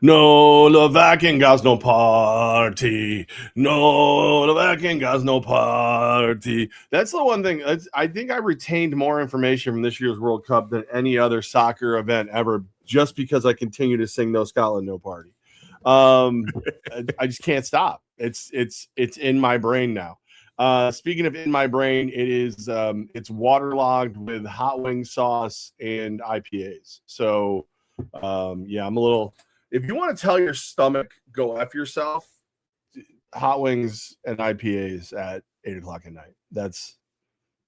No, Levack ain't got no party. No, Levack ain't got no party. That's the one thing. I think I retained more information from this year's World Cup than any other soccer event ever, just because I continue to sing "No Scotland, No Party." I just can't stop. It's in my brain now. Speaking of in my brain, it's waterlogged with hot wing sauce and IPAs. So yeah, I'm a little. If you want to tell your stomach go F yourself, hot wings and IPAs at 8:00 at night. That's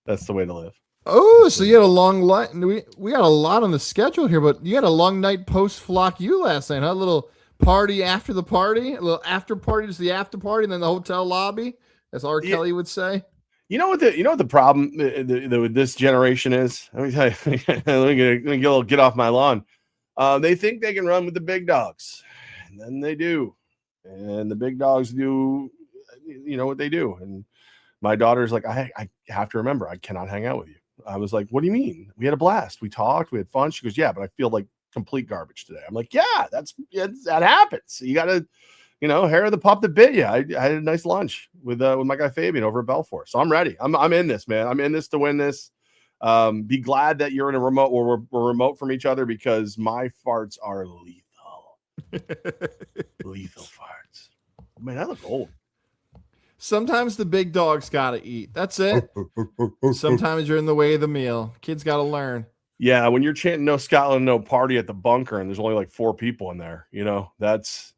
the way to live. Oh, so you had a long night. We got a lot on the schedule here, but you had a long night post Flock U last night, huh? A little party after the party, a little after party to the after party, and then the hotel lobby, as R. Kelly would say. You know what the problem with this generation is? Let me tell you. let me get off my lawn. They think they can run with the big dogs, and then they do, and the big dogs do, what they do. And my daughter's like, I have to remember, I cannot hang out with you. I was like, what do you mean? We had a blast. We talked. We had fun. She goes, yeah, but I feel like complete garbage today. I'm like, yeah, that happens. You got to, hair of the pup that bit you. I had a nice lunch with my guy Fabian over at Belfort. So I'm ready. I'm in this, man. I'm in this to win this. Be glad that you're in a remote where we're remote from each other, because my farts are lethal. Lethal farts. Oh, man, I look old. Sometimes the big dog's got to eat. That's it. Sometimes you're in the way of the meal. Kids got to learn. Yeah, when you're chanting "No Scotland, No Party" at the bunker, and there's only like 4 people in there, that's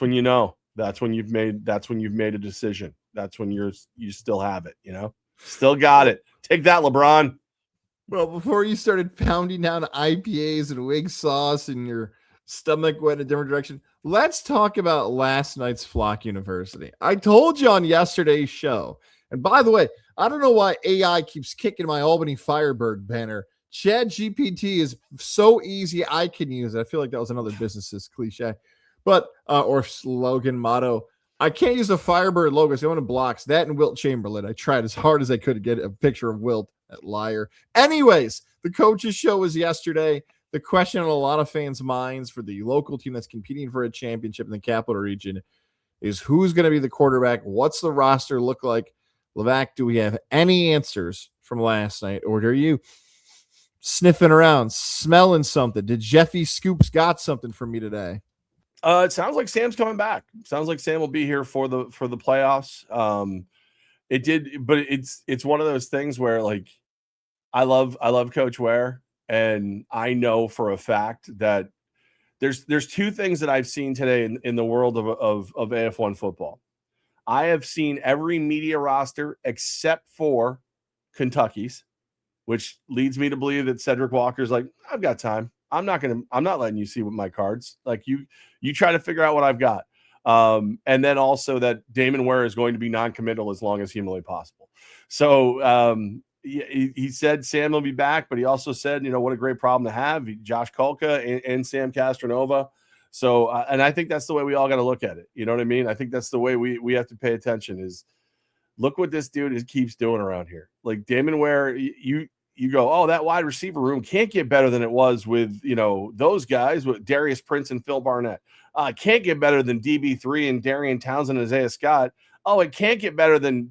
when that's when you've made a decision. That's when you still have it, still got it. Take that, LeBron. Well, before you started pounding down IPAs and wig sauce and your stomach went in a different direction, let's talk about last night's Flock University. I told you on yesterday's show, and by the way, I don't know why AI keeps kicking my Albany Firebird banner. ChatGPT is so easy, I can use it. I feel like that was another business's cliche, but or slogan, motto. I can't use the Firebird logo. So it blocks that and Wilt Chamberlain. I tried as hard as I could to get a picture of Wilt, that liar. Anyways, the coaches show was yesterday. The question on a lot of fans' minds for the local team that's competing for a championship in the Capital Region is who's going to be the quarterback? What's the roster look like? Levack, do we have any answers from last night? Or are you sniffing around, smelling something? Did Jeffy Scoops got something for me today? It sounds like Sam's coming back. Sounds like Sam will be here for the playoffs. It did, but it's one of those things where, like, I love Coach Ware, and I know for a fact that there's 2 things that I've seen today in the world of AF1 football. I have seen every media roster except for Kentucky's, which leads me to believe that Cedric Walker's like, I've got time. I'm not letting you see what my cards. Like, you try to figure out what I've got. And then also that Damon Ware is going to be non-committal as long as humanly possible. So he said Sam will be back, but he also said, what a great problem to have. Josh Kulka and Sam Castronova. So, and I think that's the way we all got to look at it. You know what I mean? I think that's the way we have to pay attention is look what this dude keeps doing around here. Like Damon Ware, you go, oh, that wide receiver room can't get better than it was with, those guys with Darius Prince and Phil Barnett. Can't get better than DB3 and Darian Townsend and Isaiah Scott. Oh, it can't get better than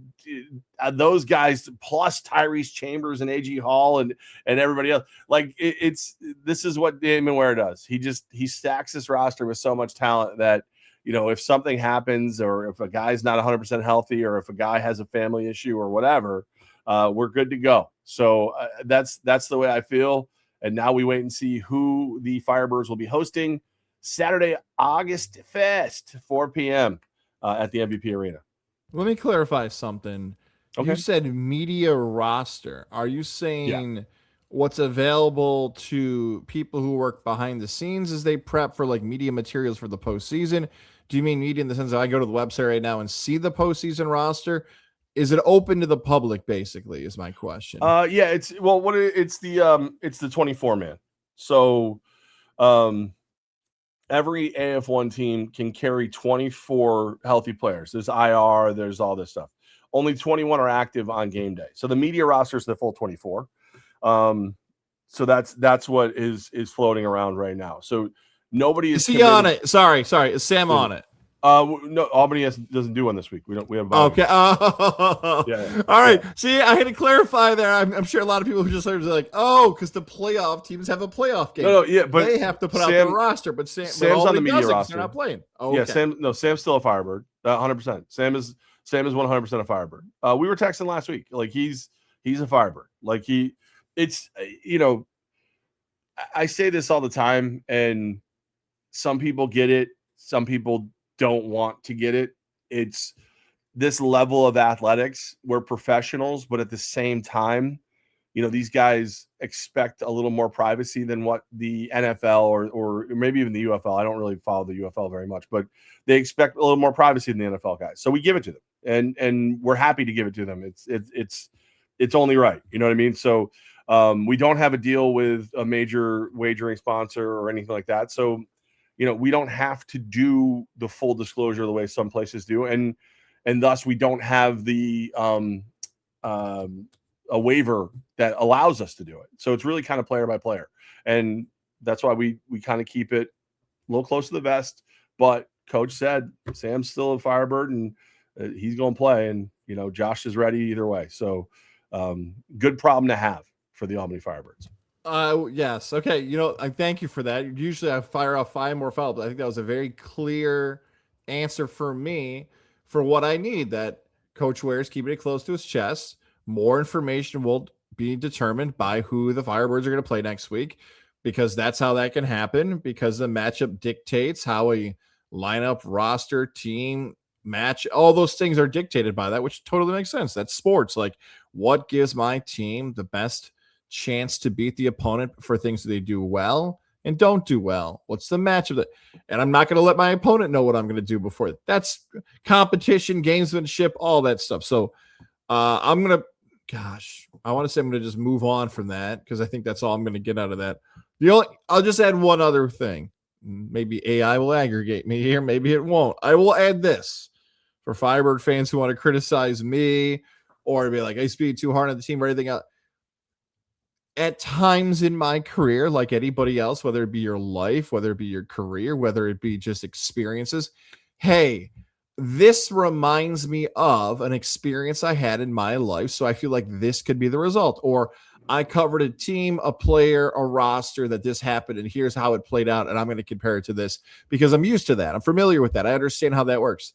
those guys plus Tyrese Chambers and A.G. Hall and everybody else. Like this is what Damon Ware does. He stacks this roster with so much talent that, if something happens or if a guy's not 100% healthy or if a guy has a family issue or whatever, we're good to go. So that's the way I feel. And now we wait and see who the Firebirds will be hosting Saturday, August 1st, 4 p.m. At the MVP Arena. Let me clarify something. Okay. You said media roster. Are you saying what's available to people who work behind the scenes as they prep for like media materials for the postseason? Do you mean media in the sense that I go to the website right now and see the postseason roster? Is it open to the public, basically, is my question. Yeah, it's the 24 man. So every AF1 team can carry 24 healthy players. There's IR, there's all this stuff. Only 21 are active on game day. So the media roster is the full 24. So that's what is floating around right now. So Nobody is he on it? Sorry. Is Sam on it? No, Albany doesn't do one this week. We have okay. Oh, yeah. All right. Yeah. See, I had to clarify there. I'm sure a lot of people who just heard are like, oh, because the playoff teams have a playoff game. No, yeah, but they have to put out their roster. But Sam's on the media roster. They're not playing. Oh, okay. Yeah, Sam's still a Firebird, 100%. Sam is 100% a Firebird. We were texting last week. Like he's a Firebird. Like it's I say this all the time, and some people get it, some people don't want to get it. It's this level of athletics. We're professionals, but at the same time, these guys expect a little more privacy than what the NFL or maybe even the UFL. I don't really follow the UFL very much, but they expect a little more privacy than the NFL guys. So we give it to them, and we're happy to give it to them. It's only right. You know what I mean? So we don't have a deal with a major wagering sponsor or anything like that. So we don't have to do the full disclosure the way some places do, and thus we don't have the a waiver that allows us to do it. So it's really kind of player by player, and that's why we kind of keep it a little close to the vest. But Coach said Sam's still a Firebird, and he's going to play, and Josh is ready either way. So good problem to have for the Albany Firebirds. Yes. Okay. I thank you for that. Usually I fire off 5 more follow-ups, but I think that was a very clear answer for me for what I need, that Coach Ware is keeping it close to his chest. More information will be determined by who the Firebirds are going to play next week, because that's how that can happen, because the matchup dictates how a lineup, roster, team, match, all those things are dictated by that, which totally makes sense. That's sports. Like, what gives my team the best chance to beat the opponent for things that they do well and don't do well? What's the match of that? And I'm not going to let my opponent know what I'm going to do before. That's competition, gamesmanship, all that stuff. So I want to say I'm going to just move on from that, because I think that's all I'm going to get out of that. I'll just add one other thing. Maybe AI will aggregate me here, maybe it won't. I will add this for Firebird fans who want to criticize me or be like, I speak too hard on the team or anything else. At times in my career, like anybody else, whether it be your life, whether it be your career, whether it be just experiences, hey, this reminds me of an experience I had in my life, so I feel like this could be the result. Or I covered a team, a player, a roster that this happened, and here's how it played out, and I'm going to compare it to this because I'm used to that. I'm familiar with that. I understand how that works.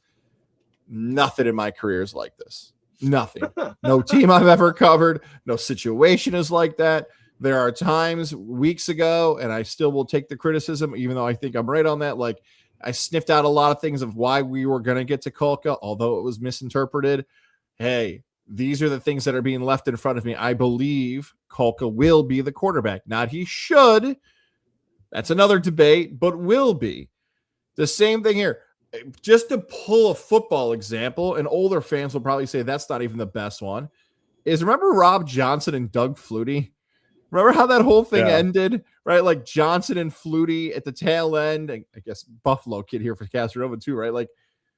Nothing in my career is like this. Nothing. No team I've ever covered. No situation is like that. There are times weeks ago, and I still will take the criticism, even though I think I'm right on that. Like, I sniffed out a lot of things of why we were going to get to Kolka, although it was misinterpreted. Hey, these are the things that are being left in front of me. I believe Kolka will be the quarterback. Not he should. That's another debate, but will be. The same thing here. Just to pull a football example, and older fans will probably say that's not even the best one, is remember Rob Johnson and Doug Flutie? Remember how that whole thing ended, right? Like Johnson and Flutie at the tail end. I guess Buffalo kid here for Castronova too, right? Like,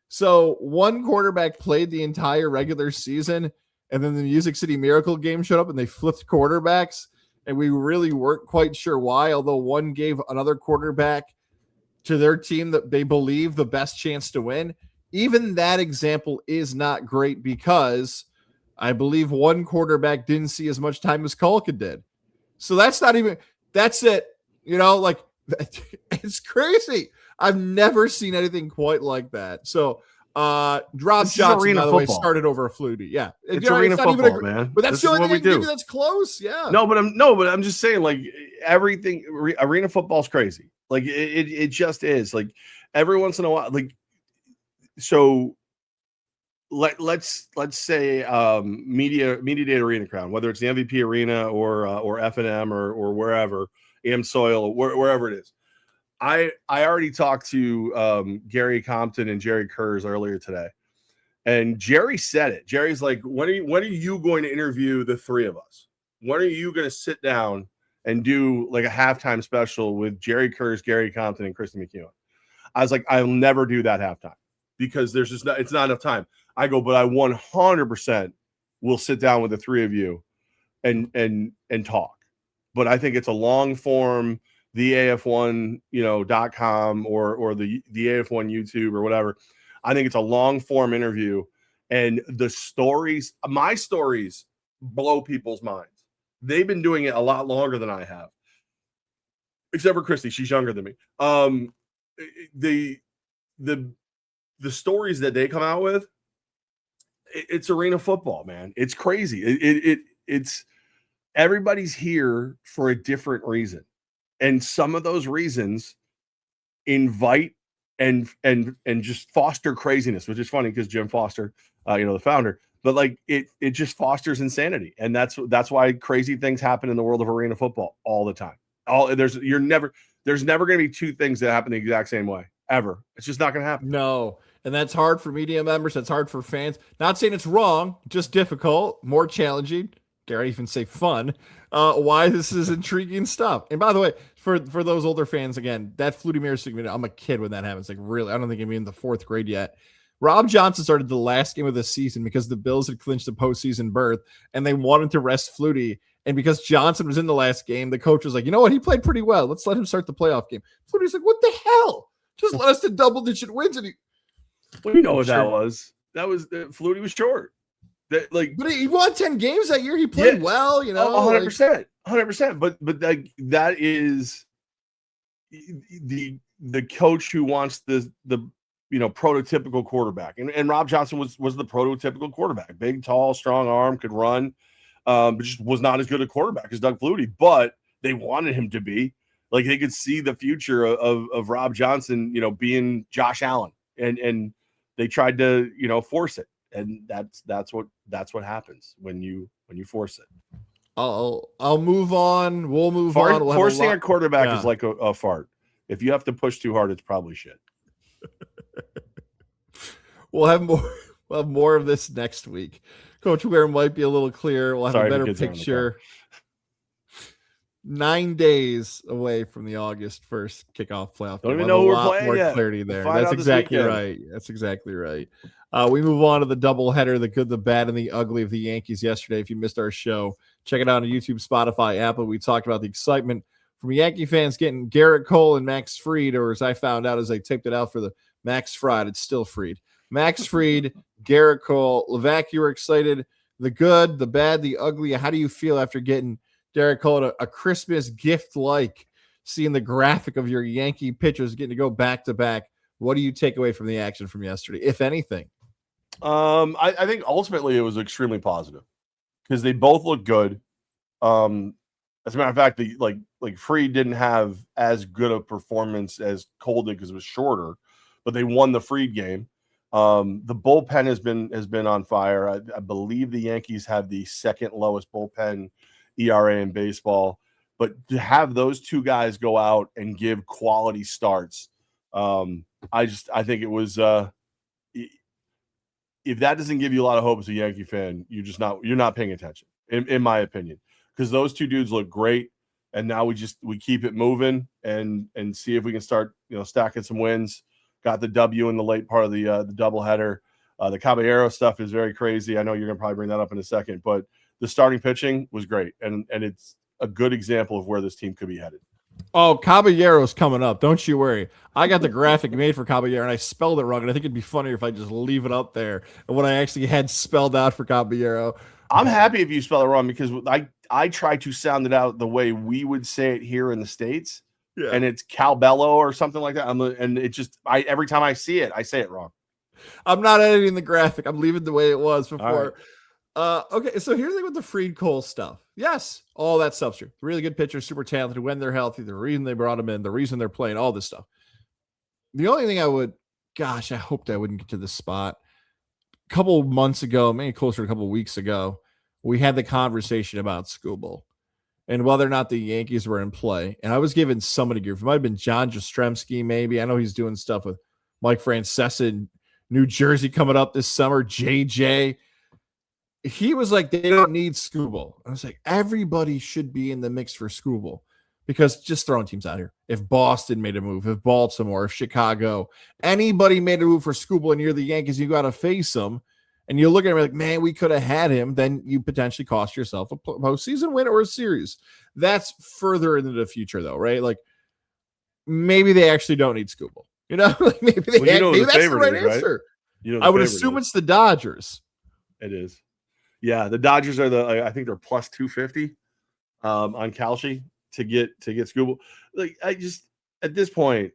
so one quarterback played the entire regular season, and then the Music City Miracle game showed up and they flipped quarterbacks, and we really weren't quite sure why, although one gave another quarterback to their team that they believe the best chance to win. Even that example is not great, because I believe one quarterback didn't see as much time as Kolka did. So that's it. Like, it's crazy. I've never seen anything quite like that. So Rob Johnson, by the way, started over a Flutie. Yeah. It's arena football, man. But that's the only thing maybe that's close. Yeah. No, but I'm just saying, like, everything, arena football's crazy. Like, it just is. Like, every once in a while, like, so let's say media day arena crown, whether it's the MVP arena or F&M or wherever, Amsoil, wherever it is. I already talked to Gary Compton and Jerry Kurz earlier today, and Jerry said it. Jerry's like, when are you going to interview the three of us? When are you going to sit down and do like a halftime special with Jerry Kurz, Gary Compton, and Christy McEwen? I was like, I'll never do that halftime because it's not enough time. I go, but I 100% will sit down with the three of you and talk. But I think it's a long form the AF1, .com or the AF1 YouTube or whatever. I think it's a long form interview, and my stories blow people's minds. They've been doing it a lot longer than I have, except for Christy. She's younger than me. The stories that they come out with, it's arena football, man. It's crazy. It's everybody's here for a different reason, and some of those reasons invite and just foster craziness, which is funny because Jim Foster, the founder, but like it just fosters insanity, and that's why crazy things happen in the world of arena football all the time. There's never going to be two things that happen the exact same way ever. It's just not going to happen. No. And that's hard for media members. That's hard for fans. Not saying it's wrong, just difficult, more challenging. Dare I even say fun? Why this is intriguing stuff. And by the way, for those older fans, again, that Flutie Mirror segment, I'm a kid when that happens. Like really, I don't think I'm in the fourth grade yet. Rob Johnson started the last game of the season because the Bills had clinched a postseason berth and they wanted to rest Flutie. And because Johnson was in the last game, the coach was like, you know what? He played pretty well. Let's let him start the playoff game. Flutie's like, what the hell? Just let us to double-digit wins. And well, you know what that was. That was Flutie was short. But he won 10 games that year. He played well, 100%. 100%. But that is the coach who wants the prototypical quarterback. And Rob Johnson was the prototypical quarterback. Big, tall, strong arm, could run, but just was not as good a quarterback as Doug Flutie. But they wanted him to be. Like they could see the future of Rob Johnson, being Josh Allen. And they tried to, force it. And that's what happens when you force it. I'll move on. We'll move on. Forcing a quarterback is like a fart. If you have to push too hard, it's probably shit. We'll have more of this next week. Coach Ware might be a little clearer. We'll have a better picture. 9 days away from the August 1st kickoff playoff. Don't even know who we're playing more yet. Clarity there. That's exactly right. That's exactly right. We move on to the doubleheader, the good, the bad, and the ugly of the Yankees yesterday. If you missed our show, check it out on YouTube, Spotify, Apple. We talked about the excitement from Yankee fans getting Garrett Cole and Max Fried, or as I found out as I typed it out for the Max Fried, it's still Fried. Max Fried, Garrett Cole, Levack, you were excited. The good, the bad, the ugly. How do you feel after getting Garrett Cole a Christmas gift, like seeing the graphic of your Yankee pitchers getting to go back to back? What do you take away from the action from yesterday, if anything? I think ultimately it was extremely positive because they both look good. As a matter of fact, like Fried didn't have as good a performance as Cole did because it was shorter, but they won the Fried game. The bullpen has been on fire. I believe the Yankees have the second lowest bullpen ERA in baseball, but to have those two guys go out and give quality starts, I think it was if that doesn't give you a lot of hope as a Yankee fan, you're not paying attention, in my opinion, because those two dudes look great, and now we keep it moving and see if we can start stacking some wins. Got the W in the late part of the doubleheader. The Caballero stuff is very crazy. I know you're gonna probably bring that up in a second, but the starting pitching was great, and it's a good example of where this team could be headed. Oh, Caballero's coming up. Don't you worry. I got the graphic made for Caballero, and I spelled it wrong, and I think it'd be funnier if I just leave it up there and what I actually had spelled out for Caballero. I'm happy if you spell it wrong because I try to sound it out the way we would say it here in the States, and it's Calbello or something like that. And it just every time I see it, I say it wrong. I'm not editing the graphic. I'm leaving the way it was before. Okay, so here's the thing with the Fried Cole stuff. Yes, all that stuff's true. Really good pitcher, super talented when they're healthy, the reason they brought him in, the reason they're playing, all this stuff. The only thing I hoped I wouldn't get to this spot. A couple months ago, maybe closer to a couple weeks ago, we had the conversation about Skubal and whether or not the Yankees were in play. And I was giving somebody grief. It might have been John Jastrzemski, maybe. I know he's doing stuff with Mike Francesa in New Jersey coming up this summer, JJ. He was like, they don't need Skubal. I was like, everybody should be in the mix for Skubal because just throwing teams out here. If Boston made a move, if Baltimore, if Chicago, anybody made a move for Skubal and you're the Yankees, you got to face them. And you look at him like, man, we could have had him. Then you potentially cost yourself a postseason win or a series. That's further into the future, though, right? Like maybe they actually don't need Scooble. You know, like maybe they maybe that's the right answer. I would assume it's the Dodgers. It is. Yeah, the Dodgers are I think they're plus 250 on Kalshi to get Scooble. Like I just at this point,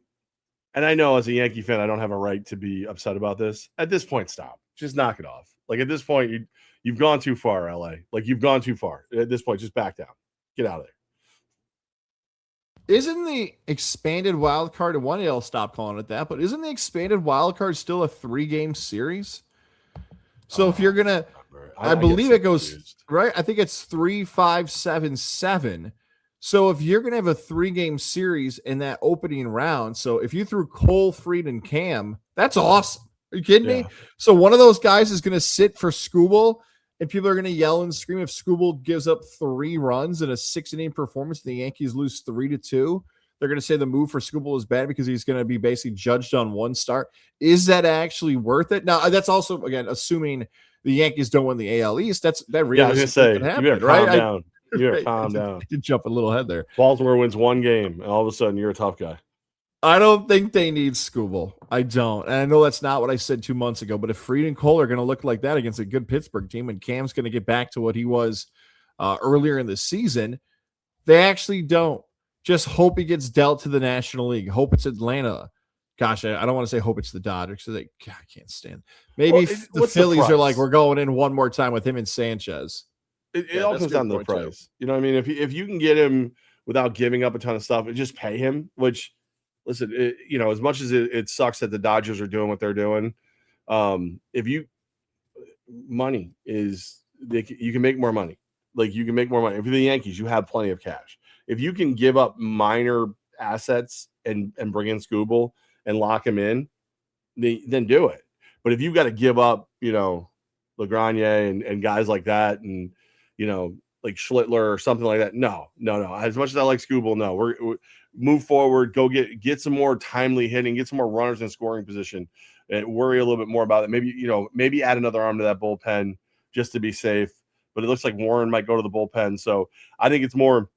and I know as a Yankee fan, I don't have a right to be upset about this. At this point, stop. Just knock it off. Like at this point, you've gone too far, LA. Like you've gone too far. At this point, just back down. Get out of there. Isn't the expanded wild card, and one day I'll stop calling it that, but isn't the expanded wild card still a 3-game series? So if you're gonna, I believe it goes confused. Right. I think it's 3, 5, 7, 7. So if you're gonna have a 3-game series in that opening round, so if you threw Cole, Fried, and Cam, that's awesome. Are you kidding me? So one of those guys is gonna sit for Scooble, and people are gonna yell and scream if Scooble gives up 3 runs in a 6-inning performance. The Yankees lose 3-2. They're going to say the move for Scooble is bad because he's going to be basically judged on one start. Is that actually worth it? Now, that's also, again, assuming the Yankees don't win the AL East. That really I was going to say, you better calm down. You better calm down. Did jump a little ahead there. Baltimore wins 1 game, and all of a sudden you're a tough guy. I don't think they need Scooble. I don't. And I know that's not what I said 2 months ago, but if Fried and Cole are going to look like that against a good Pittsburgh team and Cam's going to get back to what he was earlier in the season, they actually don't. Just hope he gets dealt to the National League. Hope it's Atlanta. Gosh, I don't want to say hope it's the Dodgers. So I can't stand. Maybe the Phillies are like, we're going in one more time with him and Sanchez. It all comes down to the price. Too. You know what I mean? If you can get him without giving up a ton of stuff and just pay him, which, listen, as much as it sucks that the Dodgers are doing what they're doing, money is, you can make more money. Like you can make more money. If you're the Yankees, you have plenty of cash. If you can give up minor assets and bring in Scooble and lock him in, then do it. But if you've got to give up, LaGranye and guys like that, and like Schlittler or something like that, no. As much as I like Scooble, no. We're move forward, go get some more timely hitting, get some more runners in scoring position, and worry a little bit more about it. Maybe add another arm to that bullpen just to be safe. But it looks like Warren might go to the bullpen, so I think it's more.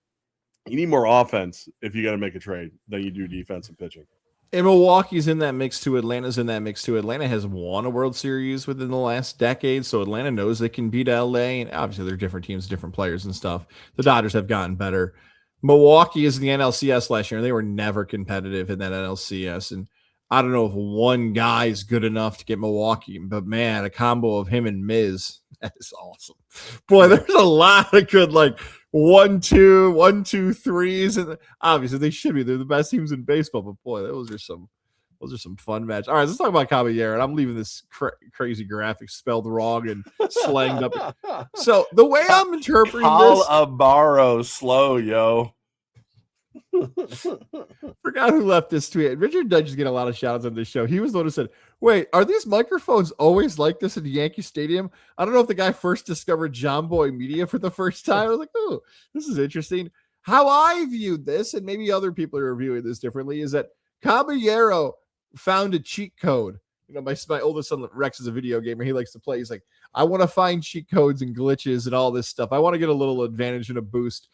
You need more offense if you got to make a trade than you do defense and pitching. And Milwaukee's in that mix too. Atlanta's in that mix too. Atlanta has won a World Series within the last decade, so Atlanta knows they can beat LA. And obviously, they're different teams, different players and stuff. The Dodgers have gotten better. Milwaukee is in the NLCS last year, and they were never competitive in that NLCS. And I don't know if one guy is good enough to get Milwaukee, but man, a combo of him and Miz, that is awesome. Boy, there's a lot of good, 1-2, 1-2-3s, and obviously they should be. They're the best teams in baseball, but boy, those are some fun matches. All right, let's talk about Caballero, and I'm leaving this crazy graphic spelled wrong and slanged up. So the way I'm interpreting this, Caballero slow, yo. Forgot who left this tweet. Richard Dudge is getting a lot of shout outs on this show. He was the one who said, wait, are these microphones always like this at the Yankee Stadium? I don't know if the guy first discovered John Boy Media for the first time. I was like, oh, this is interesting. How I viewed this, and maybe other people are viewing this differently, is that Caballero found a cheat code. My oldest son Rex is a video gamer. He likes to play. He's like, I want to find cheat codes and glitches and all this stuff. I want to get a little advantage and a boost.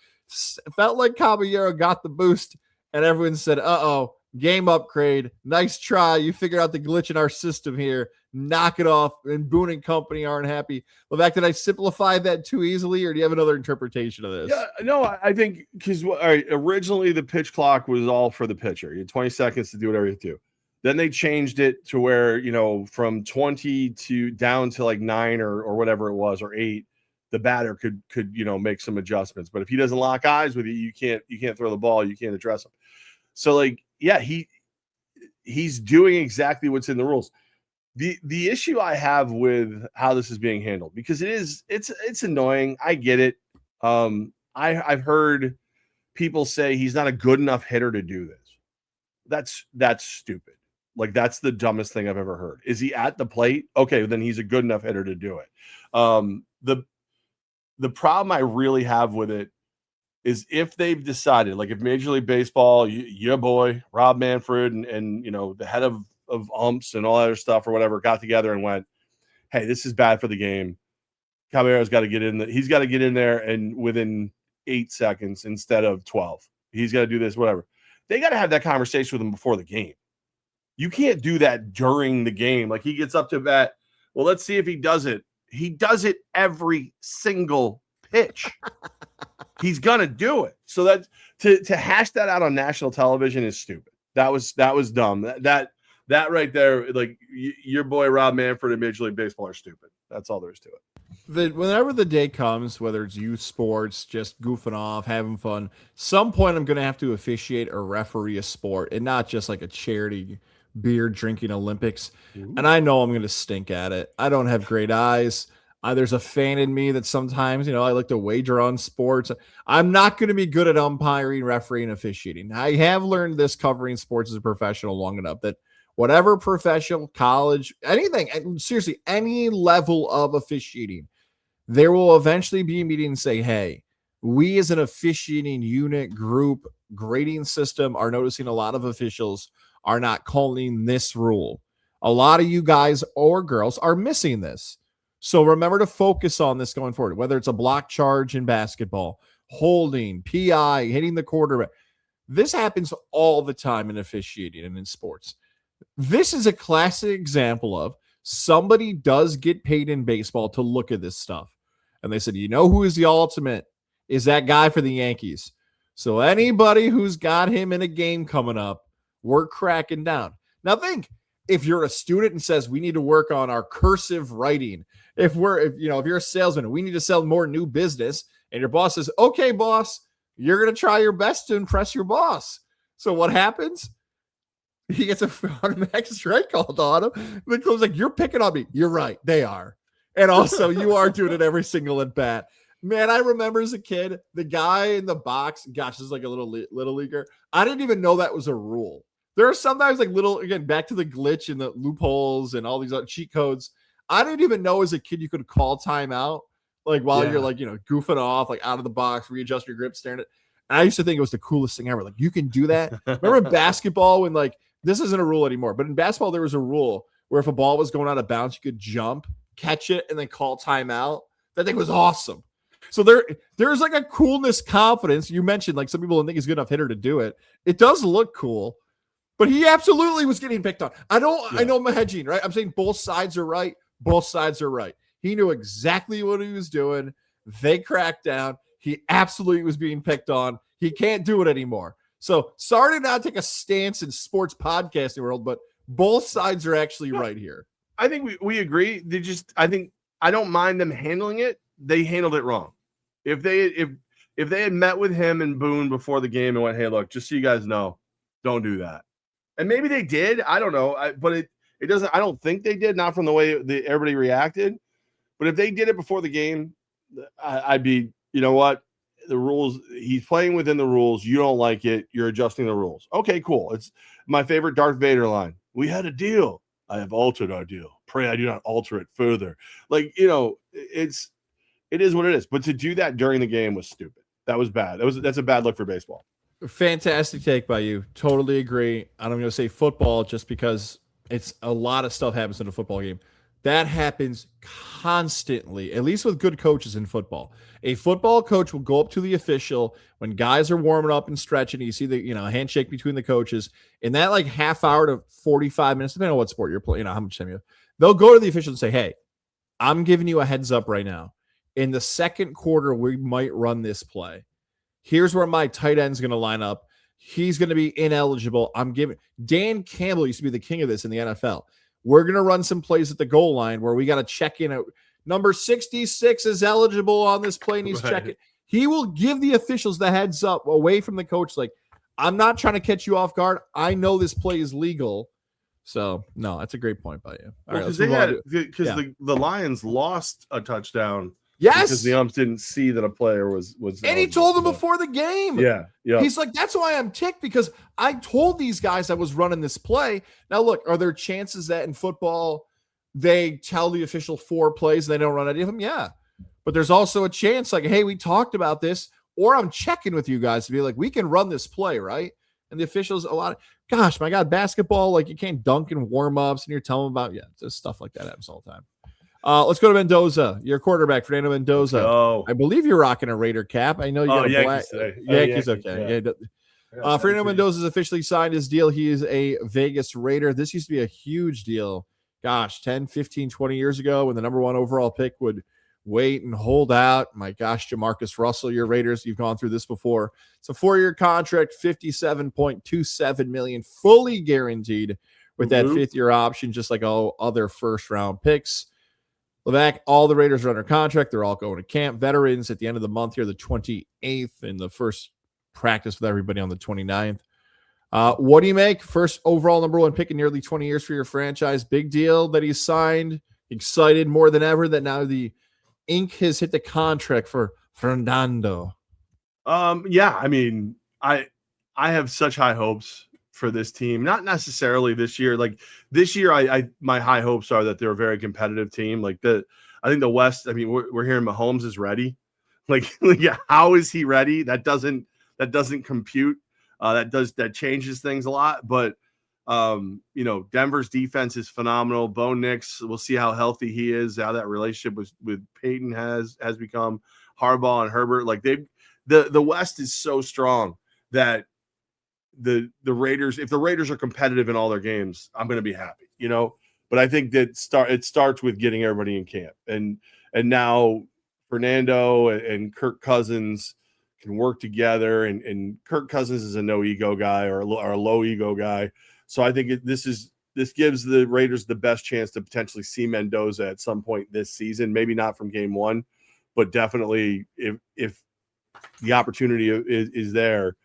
Felt like Caballero got the boost, and everyone said, uh-oh, game upgrade. Nice try. You figured out the glitch in our system here. Knock it off. And Boone and company aren't happy. Levack, did I simplify that too easily, or do you have another interpretation of this? Yeah, no, I think because originally the pitch clock was all for the pitcher. You had 20 seconds to do whatever you do. Then they changed it to where, from 20 to down to 9 or whatever it was, or 8. The batter could make some adjustments, but if he doesn't lock eyes with you, you can't throw the ball, you can't address him. So he's doing exactly what's in the rules. The issue I have with how this is being handled, because it's annoying. I get it. I've heard people say he's not a good enough hitter to do this. That's stupid. That's the dumbest thing I've ever heard. Is he at the plate? Okay, then he's a good enough hitter to do it. The problem I really have with it is if they've decided, if Major League Baseball, your boy, Rob Manfred, and the head of umps and all that other stuff or whatever got together and went, hey, this is bad for the game. Caballero's got to get in. He's got to get in there and within 8 seconds instead of 12. He's got to do this, whatever. they got to have that conversation with him before the game. You can't do that during the game. Like he gets up to bat. Well, let's see if he does it. He does it every single pitch. He's gonna do it. So that to hash that out on national television is stupid. That was dumb. That right there, like your boy Rob Manfred and Major League Baseball are stupid. That's all there is to it. Whenever the day comes, whether it's youth sports, just goofing off, having fun, some point I'm going to have to officiate or referee a sport and not just like a charity beer drinking Olympics. Ooh. And I know I'm going to stink at it. I don't have great eyes. There's a fan in me that sometimes, I like to wager on sports. I'm not going to be good at umpiring, refereeing, officiating. I have learned this covering sports as a professional long enough that whatever professional, college, anything, and seriously, any level of officiating, there will eventually be a meeting and say, hey, we as an officiating unit, group, grading system are noticing a lot of officials are not calling this rule. A lot of you guys or girls are missing this. So remember to focus on this going forward, whether it's a block charge in basketball, holding, PI, hitting the quarterback. This happens all the time in officiating and in sports. This is a classic example of somebody does get paid in baseball to look at this stuff. And they said, who is the ultimate? Is that guy for the Yankees. So anybody who's got him in a game coming up, we're cracking down. Now think, if you're a student and says we need to work on our cursive writing, if you're a salesman, we need to sell more new business, and your boss says, okay, boss, you're going to try your best to impress your boss. So what happens? He gets a automatic strike called on him. The club's like, you're picking on me. You're right. They are. And also you are doing it every single at bat. Man, I remember as a kid, the guy in the box, gosh, this is like a little leaguer. I didn't even know that was a rule. There are sometimes like again, back to the glitch and the loopholes and all these other cheat codes. I didn't even know as a kid you could call timeout, like while you're like, goofing off, like out of the box, readjust your grip, staring at it. And I used to think it was the coolest thing ever. Like, you can do that. Remember in basketball when this isn't a rule anymore, but in basketball, there was a rule where if a ball was going out of bounds, you could jump, catch it, and then call timeout. That thing was awesome. So there's like a coolness, confidence. You mentioned like some people don't think he's a good enough hitter to do it. It does look cool. But he absolutely was getting picked on. I know I'm hedging, right? I'm saying both sides are right. Both sides are right. He knew exactly what he was doing. They cracked down. He absolutely was being picked on. He can't do it anymore. So sorry to not take a stance in sports podcasting world, but both sides are actually right here. I think we agree. I don't mind them handling it. They handled it wrong. If they had met with him and Boone before the game and went, hey, look, just so you guys know, don't do that. And maybe they did. I don't know. But it doesn't. I don't think they did. Not from the way everybody reacted. But if they did it before the game, I'd be. You know what? The rules. He's playing within the rules. You don't like it. You're adjusting the rules. Okay, cool. It's my favorite Darth Vader line. We had a deal. I have altered our deal. Pray I do not alter it further. Like it is what it is. But to do that during the game was stupid. That was bad. That's a bad look for baseball. Fantastic take by you. Totally agree. I'm going to say football just because it's a lot of stuff happens in a football game. That happens constantly, at least with good coaches in football. A football coach will go up to the official when guys are warming up and stretching. You see the handshake between the coaches. In that like half hour to 45 minutes, depending on what sport you're playing, how much time you have, they'll go to the official and say, hey, I'm giving you a heads up right now. In the second quarter, we might run this play. Here's where my tight end's going to line up. He's going to be ineligible. Dan Campbell used to be the king of this in the NFL. We're going to run some plays at the goal line where we got to check in. Number 66 is eligible on this play and he's checking. He will give the officials the heads up away from the coach. Like, I'm not trying to catch you off guard. I know this play is legal. So, no, that's a great point by you. All right, because the Lions lost a touchdown. Yes, because the umps didn't see that a player was. And he told them before the game. Yeah. He's like, that's why I'm ticked, because I told these guys I was running this play. Now, look, are there chances that in football they tell the official 4 plays and they don't run any of them? Yeah, but there's also a chance, like, hey, we talked about this, or I'm checking with you guys to be like, we can run this play, right? And the officials, gosh, my God, basketball, like you can't dunk in warm-ups, and you're telling them about just stuff like that happens all the time. Let's go to Mendoza. Your quarterback, Fernando Mendoza. Oh, I believe you're rocking a Raider cap. I know you got a Yankees black. today. Yankees, okay. Yeah. Fernando Mendoza has officially signed his deal. He is a Vegas Raider. This used to be a huge deal. Gosh, 10, 15, 20 years ago when the number one overall pick would wait and hold out. My gosh, Jamarcus Russell, your Raiders, you've gone through this before. It's a 4-year contract, $57.27 million, fully guaranteed with that fifth-year option, just like all other first-round picks. Levack, all the Raiders are under contract. They're all going to camp. Veterans at the end of the month here, the 28th, and the first practice with everybody on the 29th. What do you make? First overall number one pick in nearly 20 years for your franchise. Big deal that he's signed. Excited more than ever that now the ink has hit the contract for Fernando. Yeah, I mean, I have such high hopes for this team. Not necessarily this year. Like this year, I my high hopes are that they're a very competitive team. Like I think the West. I mean, we're hearing Mahomes is ready. Like how is he ready? That doesn't compute. That changes things a lot. But Denver's defense is phenomenal. Bo Nix, we'll see how healthy he is, how that relationship with Peyton has become. Harbaugh and Herbert, like the West is so strong that the Raiders, if the Raiders are competitive in all their games, I'm going to be happy, But I think that it starts with getting everybody in camp, and now Fernando and Kirk Cousins can work together, and Kirk Cousins is a no ego guy or a low ego guy. So I think this gives the Raiders the best chance to potentially see Mendoza at some point this season. Maybe not from game one, but definitely if the opportunity is there,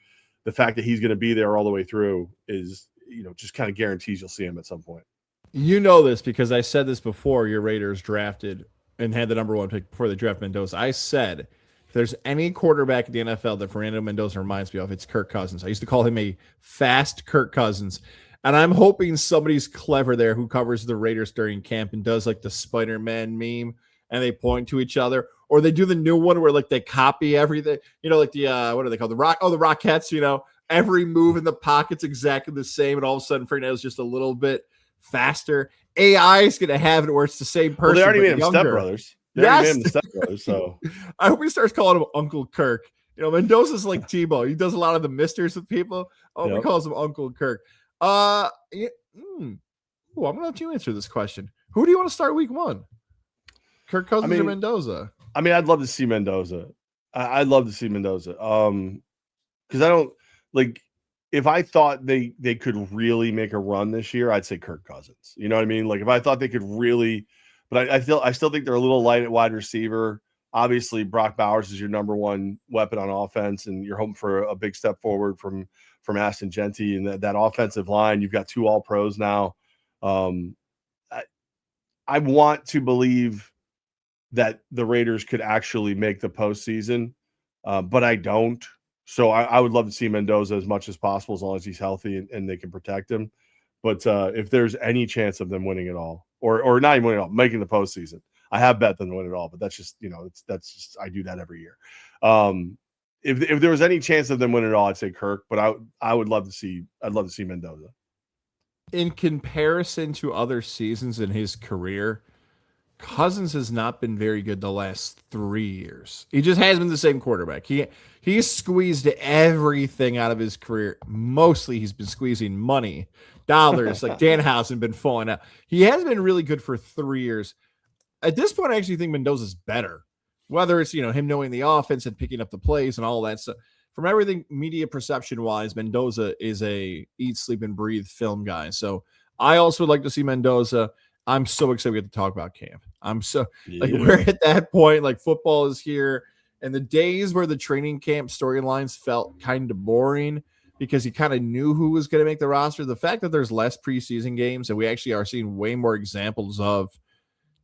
the fact that he's going to be there all the way through is, just kind of guarantees you'll see him at some point. You know this because I said this before your Raiders drafted and had the number one pick before they draft Mendoza. I said, if there's any quarterback in the NFL that Fernando Mendoza reminds me of, it's Kirk Cousins. I used to call him a fast Kirk Cousins. And I'm hoping somebody's clever there who covers the Raiders during camp and does like the Spider-Man meme and they point to each other. Or they do the new one where like they copy everything, like the what are they called? The Rockettes, every move in the pocket's exactly the same, and all of a sudden Fernando's just a little bit faster. AI is gonna have it where it's the same person. Well, they already made him younger. Step Brothers. So I hope he starts calling him Uncle Kirk. Mendoza's like Tebow. He does a lot of the misters with people. He calls him Uncle Kirk. I'm gonna let you answer this question. Who do you want to start week one? Kirk Cousins or Mendoza? I mean, I'd love to see Mendoza. I'd love to see Mendoza. Because I don't like if I thought they could really make a run this year, I'd say Kirk Cousins. You know what I mean? Like if I thought they could really, but I still think they're a little light at wide receiver. Obviously, Brock Bowers is your number one weapon on offense, and you're hoping for a big step forward from Aston Genty and that offensive line. You've got 2 All-Pros now. I want to believe that the Raiders could actually make the postseason, but I don't. So I would love to see Mendoza as much as possible, as long as he's healthy and they can protect him. But if there's any chance of them winning it all, or not even winning it all, making the postseason, I have bet them to win it all. But that's just that's just I do that every year. If there was any chance of them winning it all, I'd say Kirk. But I'd love to see Mendoza. In comparison to other seasons in his career, Cousins has not been very good the last 3 years. He just has been the same quarterback. He's squeezed everything out of his career. Mostly he's been squeezing money, dollars, like Danhausen been falling out. He has been really good for 3 years. At this point, I actually think Mendoza's better. Whether it's, him knowing the offense and picking up the plays and all that stuff. From everything media perception-wise, Mendoza is a eat, sleep, and breathe film guy. So I also would like to see Mendoza. I'm so excited we get to talk about camp. We're at that point, like football is here. And the days where the training camp storylines felt kind of boring because you kind of knew who was going to make the roster. The fact that there's less preseason games and we actually are seeing way more examples of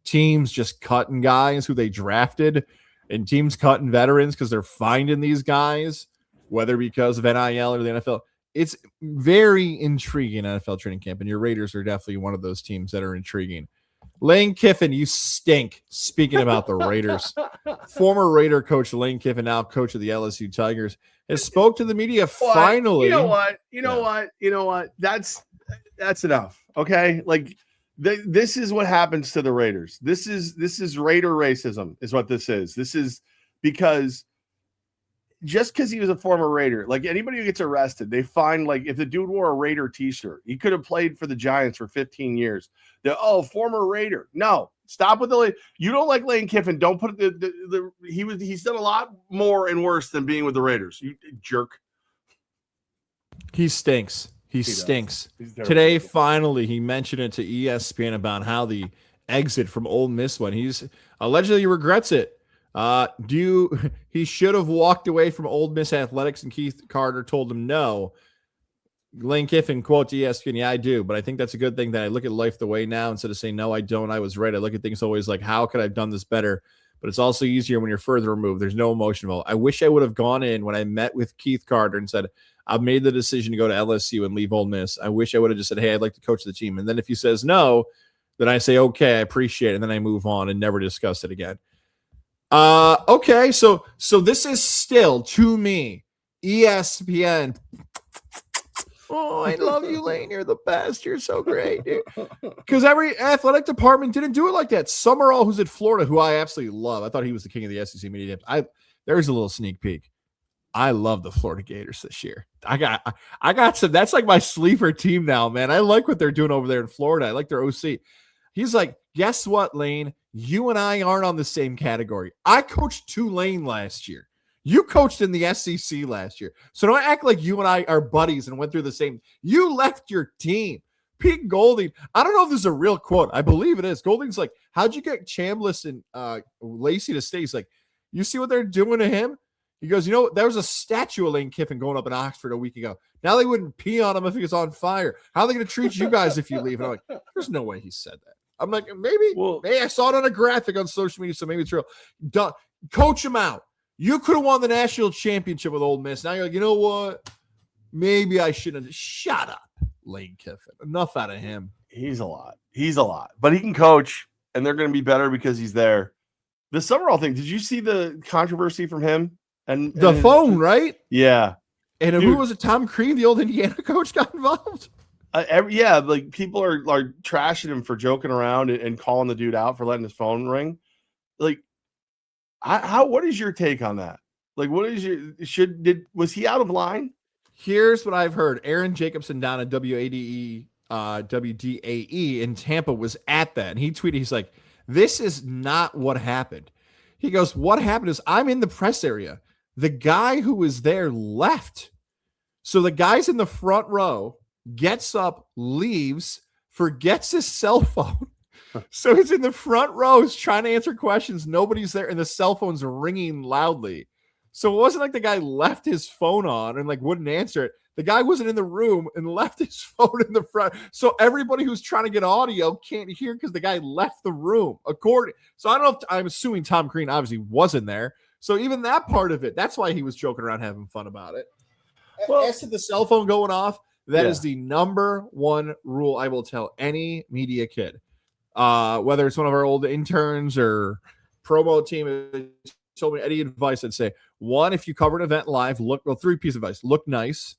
teams just cutting guys who they drafted and teams cutting veterans because they're finding these guys, whether because of NIL or the NFL. It's very intriguing NFL training camp, and your Raiders are definitely one of those teams that are intriguing. Lane Kiffin, you stink. Speaking about the Raiders, former Raider coach Lane Kiffin, now coach of the LSU Tigers, has spoke to the media finally. You know what? That's enough. Okay, like this is what happens to the Raiders. This is Raider racism, is what this is. This is because just because he was a former Raider, like anybody who gets arrested, they find like if the dude wore a Raider t-shirt, he could have played for the Giants for 15 years. Former Raider. No, stop with the you don't like Lane Kiffin. Don't put he's done a lot more and worse than being with the Raiders. You jerk. He stinks. He stinks. Today, finally, he mentioned it to ESPN about how the exit from Ole Miss went. He's allegedly regrets it. He should have walked away from Ole Miss athletics, and Keith Carter told him no. Lane Kiffin quote to ESPN, yeah, I do, but I think that's a good thing that I look at life the way now instead of saying, no, I don't. I was right. I look at things always like, how could I have done this better? But it's also easier when you're further removed. There's no emotion involved. I wish I would have gone in when I met with Keith Carter and said, I've made the decision to go to LSU and leave Ole Miss. I wish I would have just said, hey, I'd like to coach the team. And then if he says no, then I say, okay, I appreciate it. And then I move on and never discuss it again. Okay. So this is still, to me, ESPN. Oh, I love you, Lane. You're the best. You're so great, dude. Because every athletic department didn't do it like that. Summerall, who's at Florida, who I absolutely love. I thought he was the king of the SEC media. There's a little sneak peek. I love the Florida Gators this year. I got some. That's like my sleeper team now, man. I like what they're doing over there in Florida. I like their OC. He's like, guess what, Lane? You and I aren't on the same category. I coached Tulane last year. You coached in the SEC last year. So don't act like you and I are buddies and went through the same. You left your team. Pete Golding. I don't know if this is a real quote. I believe it is. Golding's like, how'd you get Chambliss and Lacey to stay? He's like, you see what they're doing to him? He goes, there was a statue of Lane Kiffin going up in Oxford a week ago. Now they wouldn't pee on him if he was on fire. How are they going to treat you guys if you leave? And I'm like, there's no way he said that. I'm like, maybe I saw it on a graphic on social media, so maybe it's real. Coach him out. You could have won the national championship with Ole Miss. Now you're like, you know what? Maybe I shouldn't have. Shut up, Lane Kiffin. Enough out of him. He's a lot. But he can coach, and they're going to be better because he's there. The Summerall thing, did you see the controversy from him? And the phone, right? Yeah. And who was it? Tom Crean, the old Indiana coach, got involved? Like people are trashing him for joking around and calling the dude out for letting his phone ring. Like, what is your take on that? Like, what is was he out of line? Here's what I've heard. Aaron Jacobson down at WDAE in Tampa was at that. And he tweeted, he's like, this is not what happened. He goes, what happened is I'm in the press area. The guy who was there left. So the guy's in the front row, gets up, leaves, forgets his cell phone. So he's in the front row, he's trying to answer questions. Nobody's there, and the cell phone's ringing loudly. So it wasn't like the guy left his phone on and wouldn't answer it. The guy wasn't in the room and left his phone in the front. So everybody who's trying to get audio can't hear because the guy left the room. So I don't know if I'm assuming Tom Crean obviously wasn't there. So even that part of it, that's why he was joking around having fun about it. Well, as to the cell phone going off, that is the number one rule I will tell any media kid. Whether it's one of our old interns or promo team, told me any advice, I'd say, one, if you cover an event live, three pieces of advice. Look nice.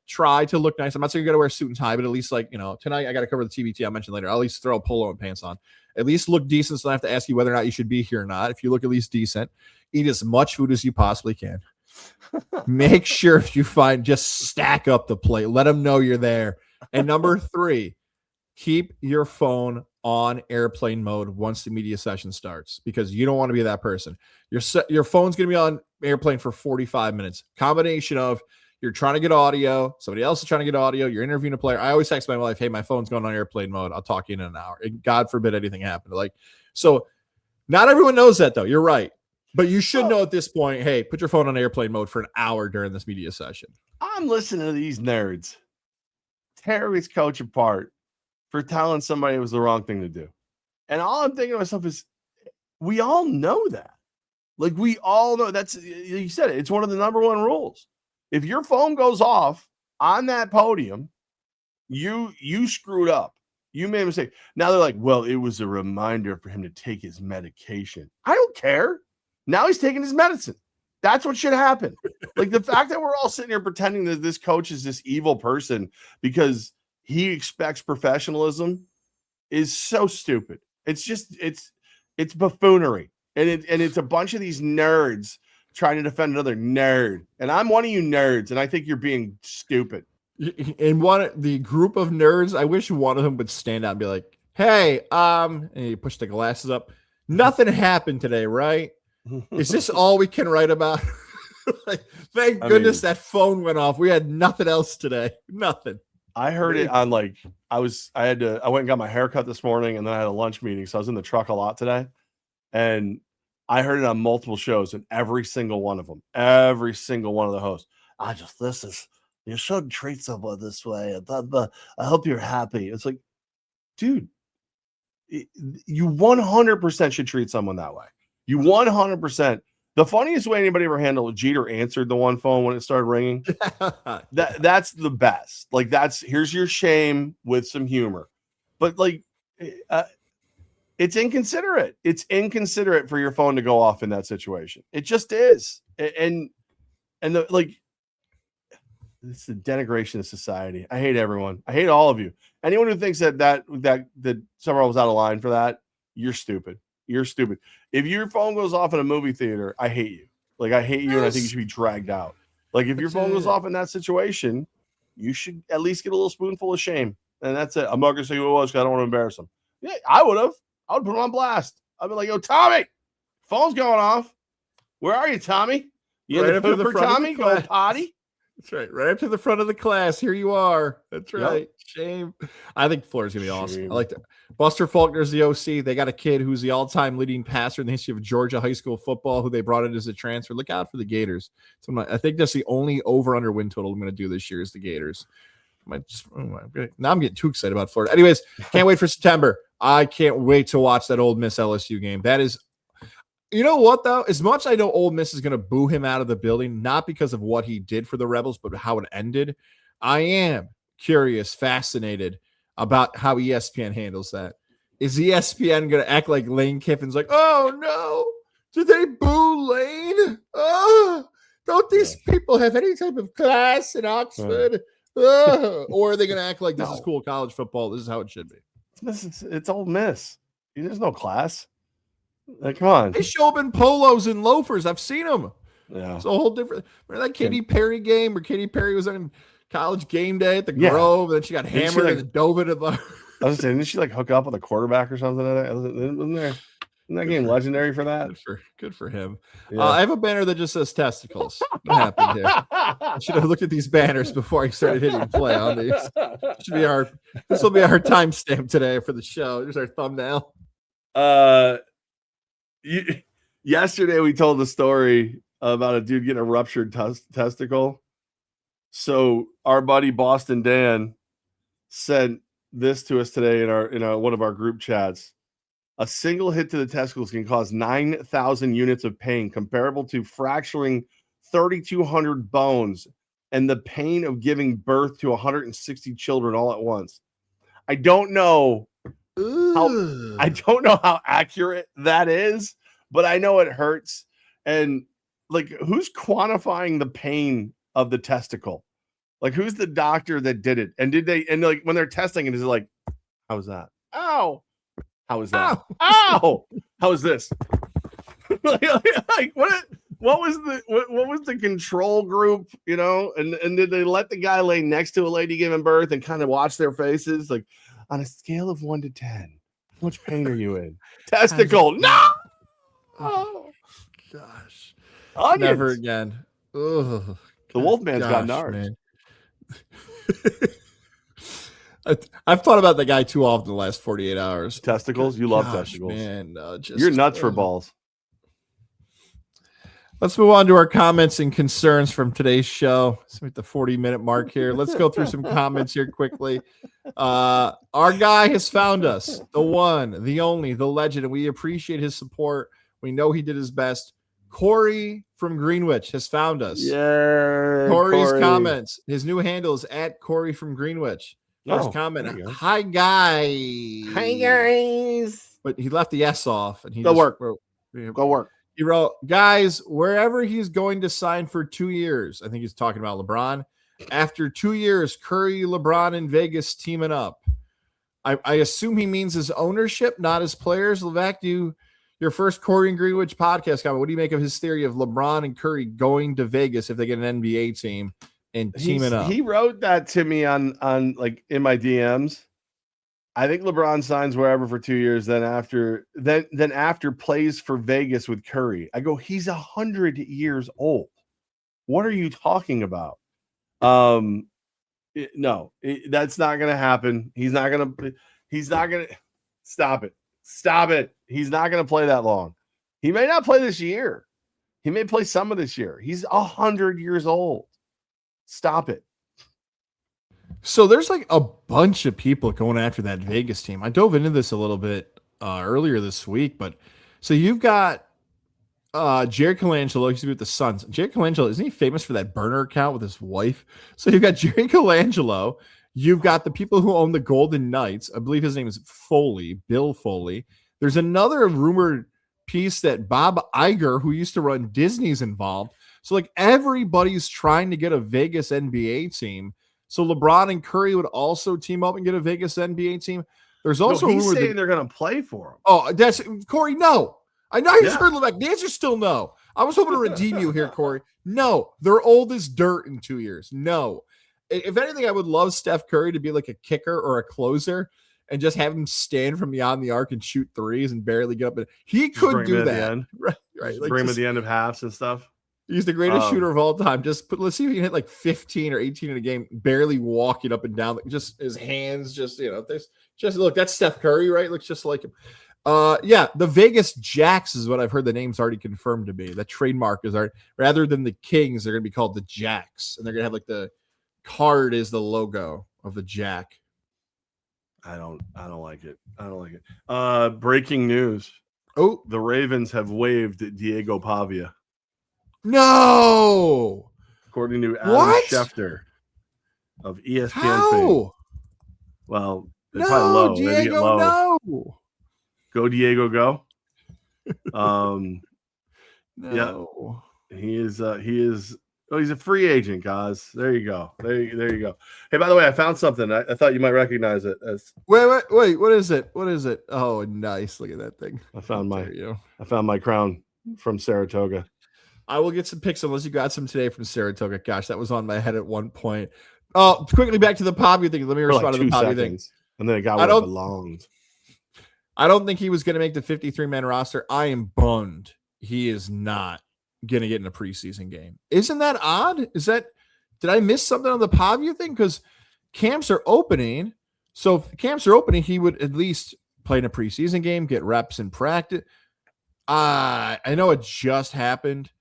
Try to look nice. I'm not saying you got to wear a suit and tie, but at least tonight I got to cover the TBT I mentioned later. I'll at least throw a polo and pants on. At least look decent, so I have to ask you whether or not you should be here or not. If you look at least decent, eat as much food as you possibly can. Make sure if you find, just stack up the plate. Let them know you're there. And number three, keep your phone on airplane mode once the media session starts, because you don't want to be that person. Your phone's going to be on airplane for 45 minutes. Combination of you're trying to get audio, somebody else is trying to get audio, you're interviewing a player. I always text my wife, hey, my phone's going on airplane mode. I'll talk to you in an hour. And God forbid anything happened. So not everyone knows that, though. You're right. But you should know at this point, hey, put your phone on airplane mode for an hour during this media session. I'm listening to these nerds tear his coach apart for telling somebody it was the wrong thing to do. And all I'm thinking to myself is, we all know that. We all know that's, you said it, it's one of the number one rules. If your phone goes off on that podium, you screwed up. You made a mistake. Now they're like, well, it was a reminder for him to take his medication. I don't care. Now he's taking his medicine. That's what should happen. The fact that we're all sitting here pretending that this coach is this evil person because he expects professionalism is so stupid. It's just, it's buffoonery. And it's a bunch of these nerds trying to defend another nerd. And I'm one of you nerds, and I think you're being stupid. And the group of nerds, I wish one of them would stand out and be like, hey, and you push the glasses up. Nothing happened today, right? Is this all we can write about? Like, thank goodness that phone went off. We had nothing else today. Nothing. I heard it on I went and got my haircut this morning, and then I had a lunch meeting. So I was in the truck a lot today. And I heard it on multiple shows, and every single one of the hosts. You shouldn't treat someone this way. I hope you're happy. It's like, dude, you 100% should treat someone that way. You 100%. The funniest way anybody ever handled it, Jeter answered the one phone when it started ringing. That's the best. Like, here's your shame with some humor. But like, it's inconsiderate. It's inconsiderate for your phone to go off in that situation. It just is. And it's the denigration of society. I hate everyone. I hate all of you. Anyone who thinks that someone was out of line for that, you're stupid. You're stupid. If your phone goes off in a movie theater, I hate you. Like, I hate you, and I think you should be dragged out. Like, if your phone goes off in that situation, you should at least get a little spoonful of shame. And that's it. I'm not going to say who it was because I don't want to embarrass them. Yeah, I would have. I would put him on blast. I'd be like, yo, Tommy, phone's going off. Where are you, Tommy? You in the pooper, Tommy? Go potty? That's right. Right up to the front of the class. Here you are. That's right. Yep. Shame. I think Florida's going to be awesome. I like that. Buster Faulkner's the OC. They got a kid who's the all-time leading passer in the history of Georgia high school football who they brought in as a transfer. Look out for the Gators. So I think that's the only over-under win total I'm going to do this year is the Gators. Now I'm getting too excited about Florida. Anyways, can't wait for September. I can't wait to watch that Ole Miss LSU game. That is, you know what, though? As much as I know Ole Miss is going to boo him out of the building, not because of what he did for the Rebels, but how it ended, I am curious, fascinated about how ESPN handles that. Is ESPN going to act like Lane Kiffin's like, oh, no, did they boo Lane? Oh, don't these people have any type of class in Oxford? Or are they going to act like this is cool college football? This is how it should be. It's Ole Miss. There's no class. Like, come on. They show up in polos and loafers. I've seen them. Yeah. It's a whole different. Remember that Katy Perry game where Katy Perry was on college game day at the Grove, and then she got hammered and dove into the. I was saying, didn't she like hook up with a quarterback or something? Isn't that game legendary for that? Good for him. Yeah. I have a banner that just says testicles. What happened here? I should have looked at these banners before I started hitting play on these. This will be our timestamp today for the show. Here's our thumbnail. Yesterday we told the story about a dude getting a ruptured testicle. So our buddy Boston Dan sent this to us today in one of our group chats. A single hit to the testicles can cause 9,000 units of pain, comparable to fracturing 3,200 bones and the pain of giving birth to 160 children all at once. I don't know how accurate that is, but I know it hurts. And like, who's quantifying the pain of the testicle? Like, who's the doctor that did it? And like when they're testing it, is it like, how was that? Ow. How was that? Ow. How was this? like what was the control group, and did they let the guy lay next to a lady giving birth and kind of watch their faces? Like, on a scale of 1 to 10, how much pain are you in? Testicle. No. Oh gosh. Onions. Never again. Ugh. The Wolfman's got nards. I've thought about the guy too often the last 48 hours. Testicles? You love testicles. Man, you're nuts for balls. Let's move on to our comments and concerns from today's show. Let's meet the 40-minute mark here. Let's go through some comments here quickly. Our guy has found us. The one, the only, the legend, and we appreciate his support. We know he did his best. Corey from Greenwich has found us. Yeah. Corey's comments. His new handle is at Corey from Greenwich. First comment. Hi, guys. Hi, guys. But he left the S off. And he Go work. Go work. He wrote, guys, wherever he's going to sign for 2 years, I think he's talking about LeBron. After 2 years, Curry, LeBron, and Vegas teaming up. I assume he means his ownership, not his players. Levack, do Your first Corey and Greenwich podcast comment. What do you make of his theory of LeBron and Curry going to Vegas if they get an NBA team and teaming up? He wrote that to me on like in my DMs. I think LeBron signs wherever for 2 years. Then after plays for Vegas with Curry. I go, he's 100 years old. What are you talking about? No, that's not going to happen. He's not going to stop it. Stop it. He's not going to play that long. He may not play this year. He may play some of this year. He's 100 years old. Stop it. So there's like a bunch of people going after that Vegas team. I dove into this a little bit earlier this week, but so you've got Jerry Colangelo. He's with the Suns. Jerry Colangelo, isn't he famous for that burner account with his wife? So you've got Jerry Colangelo. You've got the people who own the Golden Knights. I believe his name is Bill Foley. There's another rumored piece that Bob Iger, who used to run Disney's, involved. So like everybody's trying to get a Vegas NBA team. So LeBron and Curry would also team up and get a Vegas NBA team. There's also he's saying they're going to play for him. Oh, that's Corey. No, I know you heard Levack. The answer's still no. I was hoping to redeem you here, Corey. No, they're old as dirt in 2 years. No. If anything, I would love Steph Curry to be like a kicker or a closer and just have him stand from beyond the arc and shoot threes and barely get up. He could do that. Right. Like bring him at the end of halves and stuff. He's the greatest shooter of all time. Let's see if he can hit like 15 or 18 in a game, barely walking up and down. Just his hands, just look, that's Steph Curry, right? Looks just like him. The Vegas Jacks is what I've heard the name's already confirmed to be. The trademark is already, rather than the Kings, they're going to be called the Jacks. And they're going to have like the card is the logo of the Jack. I don't like it. Breaking news. Oh, the Ravens have waived Diego Pavia. No. According to Adam Schefter of ESPN. How? Well, it's probably low. Diego, maybe get low. No. Go Diego, go. No. Yeah. He is oh, he's a free agent, guys. There you go. There you go. Hey, by the way, I found something. I thought you might recognize it as Wait, what is it? What is it? Oh, nice. Look at that thing. I found my crown from Saratoga. I will get some pics unless you got some today from Saratoga. Gosh, that was on my head at one point. Oh, quickly back to the Pavia thing. Let me respond to the Pavia thing. And then it got where it belonged. I don't think he was going to make the 53-man roster. I am bummed he is not going to get in a preseason game. Isn't that odd? Did I miss something on the Pavia thing? Because camps are opening. So if camps are opening, he would at least play in a preseason game, get reps in practice. I know it just happened,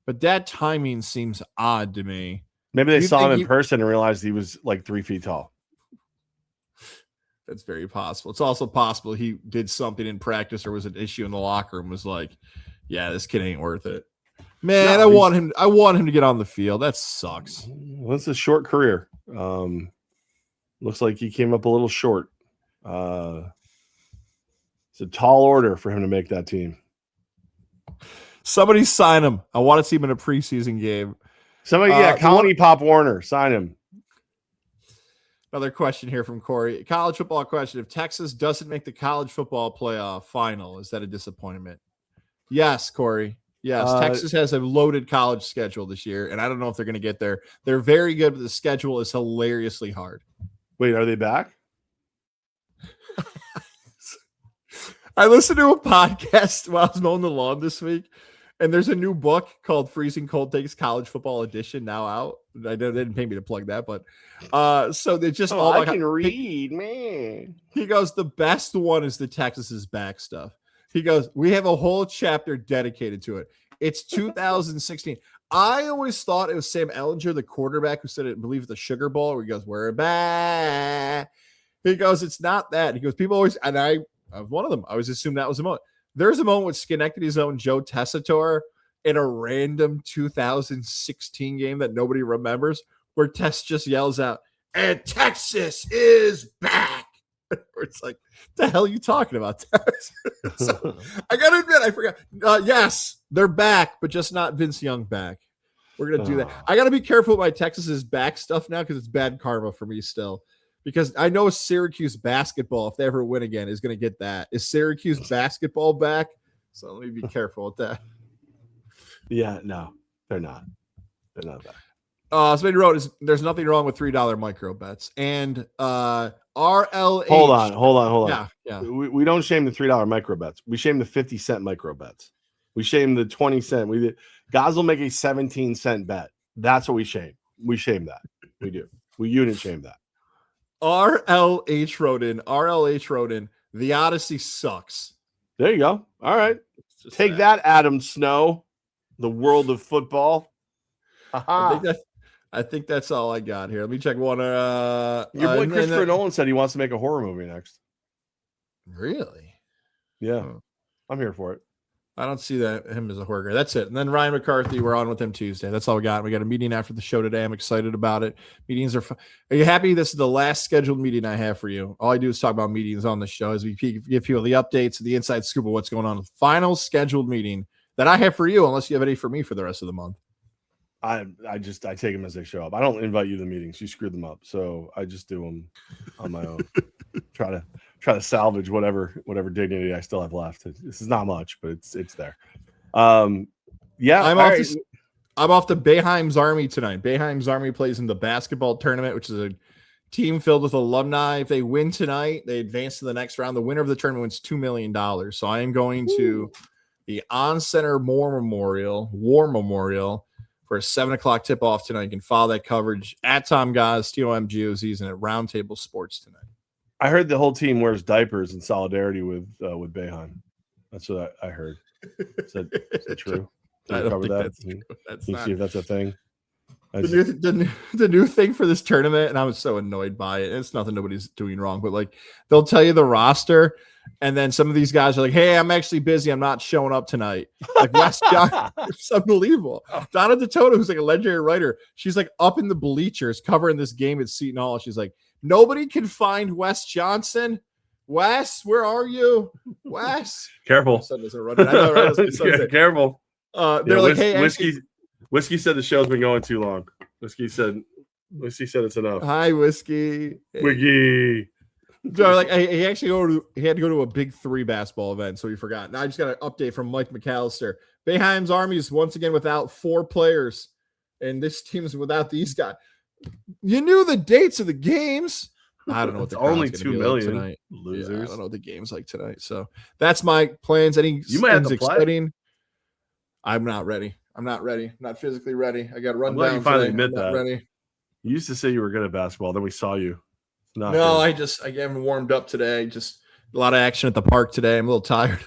but that timing seems odd to me. Maybe they saw him in person and realized he was like 3 feet tall. That's very possible. It's also possible he did something in practice or was an issue in the locker room, was like, yeah, this kid ain't worth it. Man, I want him to get on the field. That sucks. Well, it's a short career. Looks like he came up a little short. It's a tall order for him to make that team. Somebody sign him. I want to see him in a preseason game. Colony Pop Warner, sign him. Another question here from Corey. College football question. If Texas doesn't make the college football playoff final, is that a disappointment? Yes, Corey. Yes, Texas has a loaded college schedule this year, and I don't know if they're going to get there. They're very good, but the schedule is hilariously hard. Wait, are they back? I listened to a podcast while I was mowing the lawn this week, and there's a new book called Freezing Cold Takes College Football Edition now out. I know they didn't pay me to plug that, but so they just all I can read, man. He goes, the best one is the Texas is back stuff. He goes, we have a whole chapter dedicated to it. It's 2016. I always thought it was Sam Ehlinger, the quarterback, who said it, I believe, the Sugar Bowl, where he goes, we're back. He goes, it's not that. He goes, people always, and I was one of them. I always assumed that was a moment. There's a moment with Schenectady's own Joe Tessitore in a random 2016 game that nobody remembers, where Tess just yells out, and Texas is back. It's like, the hell are you talking about? So, I gotta admit, I forgot. Yes, they're back, but just not Vince Young back. We're gonna do that. I gotta be careful with my Texas is back stuff now because it's bad karma for me still. Because I know Syracuse basketball, if they ever win again, is gonna get that. Is Syracuse basketball back? So let me be careful with that. Yeah, no, they're not. They're not back. Somebody wrote, "There's nothing wrong with $3 micro bets." And RLH. Hold on. Yeah. We don't shame the $3 micro bets. We shame the 50-cent micro bets. We shame the 20-cent. Guys will make a 17-cent bet. That's what we shame. We shame that. We do. We unit shame that. RLH wrote in. The Odyssey sucks. There you go. All right. Take that, Adam Snow. The world of football. I think that's all I got here. Let me check one. Your boy Christopher Nolan said he wants to make a horror movie next. Really? Yeah. I'm here for it. I don't see him as a horror guy. That's it. And then Ryan McCarthy, we're on with him Tuesday. That's all we got. We got a meeting after the show today. I'm excited about it. Meetings are fun. Are you happy this is the last scheduled meeting I have for you? All I do is talk about meetings on the show as we give people the updates, the inside scoop of what's going on. Final scheduled meeting that I have for you, unless you have any for me for the rest of the month. I take them as they show up. I don't invite you to the meetings. You screw them up. So I just do them on my own. try to salvage whatever dignity I still have left. This is not much, but it's there. Yeah. I'm off to Boeheim's Army tonight. Boeheim's Army plays in the basketball tournament, which is a team filled with alumni. If they win tonight, they advance to the next round. The winner of the tournament wins $2 million. So I am going to the On Center War Memorial for a 7:00 tip off tonight. You can follow that coverage at Tom Gaz, TOMGOZs, and at Roundtable Sports tonight. I heard the whole team wears diapers in solidarity with Boeheim. That's what I heard. Is that true? I don't think that's true. See if that's a thing. The new thing for this tournament, and I was so annoyed by it. It's nothing nobody's doing wrong, but like they'll tell you the roster, and then some of these guys are like, "Hey, I'm actually busy. I'm not showing up tonight." Like Wes Johnson, it's unbelievable. Donna DeToto, who's like a legendary writer, she's like up in the bleachers covering this game at Seton Hall. She's like, "Nobody can find Wes Johnson. Wes, where are you? Wes, careful." Careful. They're like, "Hey, Whiskey said the show's been going too long." Whiskey said it's enough. Hi, Whiskey. Wiggy. So like he had to go to a big 3 basketball event, so he forgot. Now I just got an update from Mike McAllister. Boeheim's Army is once again without 4 players, and this team is without these guys. You knew the dates of the games. I don't know what the only 2 million like tonight. Losers. Yeah, I don't know what the game's like tonight. So that's my plans. You might have to exciting. I'm not ready. I'm not physically ready. I got to run down. You finally admit that. Ready. You used to say you were good at basketball. Then we saw you. No, good. I haven't warmed up today. Just a lot of action at the park today. I'm a little tired.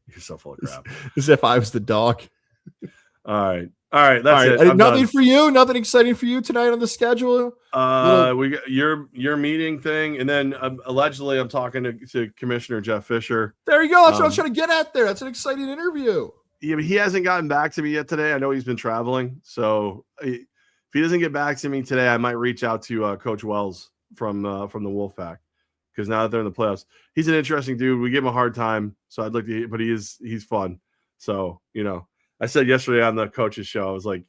You're so full of crap. As if I was the dog. All right. That's it. Nothing for you. Nothing exciting for you tonight on the schedule. We got your meeting thing, and then allegedly I'm talking to Commissioner Jeff Fisher. There you go. That's what I was trying to get at there. That's an exciting interview. Yeah, but he hasn't gotten back to me yet today. I know he's been traveling, so if he doesn't get back to me today, I might reach out to Coach Wells from the Wolfpack, because now that they're in the playoffs, he's an interesting dude. We give him a hard time, so I'd like to, but he's fun. So I said yesterday on the coach's show, I was like,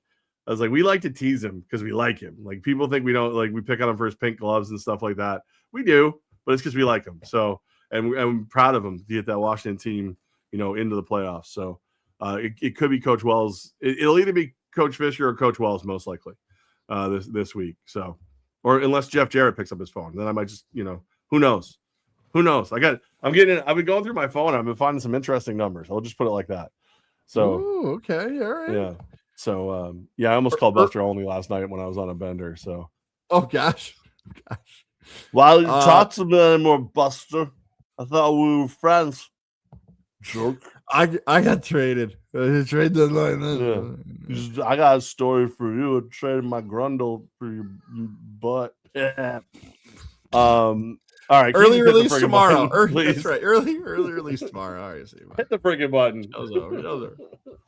we like to tease him because we like him. Like people think we don't, like we pick on him for his pink gloves and stuff like that. We do, but it's because we like him. So and I'm proud of him to get that Washington team, into the playoffs. So it could be Coach Wells. It'll either be Coach Fisher or Coach Wells most likely this week. So, or unless Jeff Jarrett picks up his phone, then I might just who knows. I've been going through my phone. I've been finding some interesting numbers. I'll just put it like that. So okay, all right. Yeah. So I almost called Buster Olney last night when I was on a bender. So gosh. Well, talk to me more, Buster. I thought we were friends. Jerk. I got traded. Trade deadline. Yeah. I got a story for you. I traded my Grundle for your butt. Yeah. All right. Early release tomorrow. Button, that's right. Early release tomorrow. All right. Hit the freaking button. That was over.